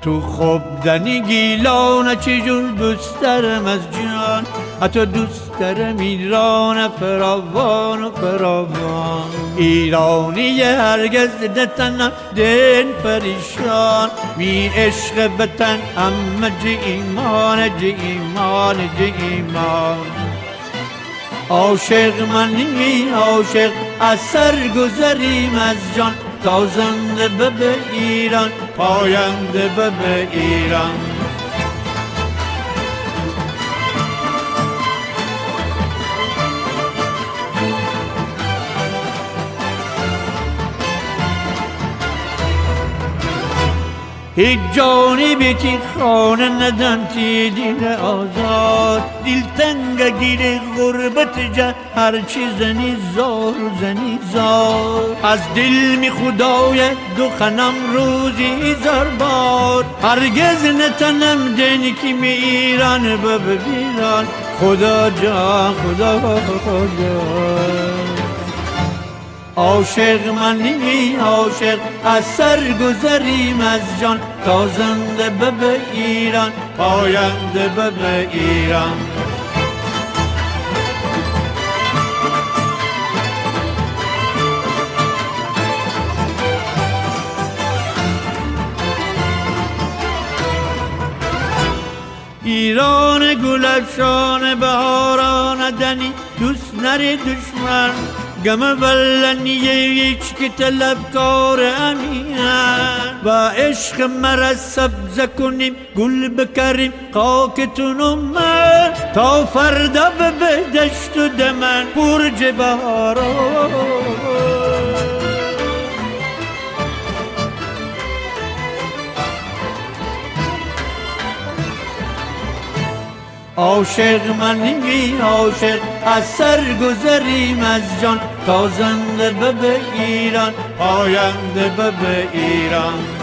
تو خوابدنی گیلان چجور دوست دارم از جان، حتی دوست دارم ایران فراوان و فراوان. ایرانی هرگز نتنم دین پریشان، می عشق وطن همه جه ایمان جه ایمان جه ایمان. عاشق منی عاشق از سر گذریم از جان، تا زنده به ایران پاینده به ایران. هیچ جانی که خانه ندن تی دل آزاد، دلتنگ گیر غربت جه هرچی زنی زار زنی زار. از دل می خدای دخنم روزی زار بار، هرگز نتنم دن که می ایران ببیران. خدا جان خدا جان. عاشق منی عاشق از سر گذریم از جان، تا زنده به ایران پاینده به ایران. ایران گل افشان بهاران دنی، دوست نری دشمن گم ولنیه هیچ که طلبکار امیان. و عشق مرا سبز کنیم گل بکریم خاکتون من، تا فردا به دشت و دمن برج بهاران. عاشق منی عاشق از سر گذریم از جان، تا زنده به ایران پاینده به ایران.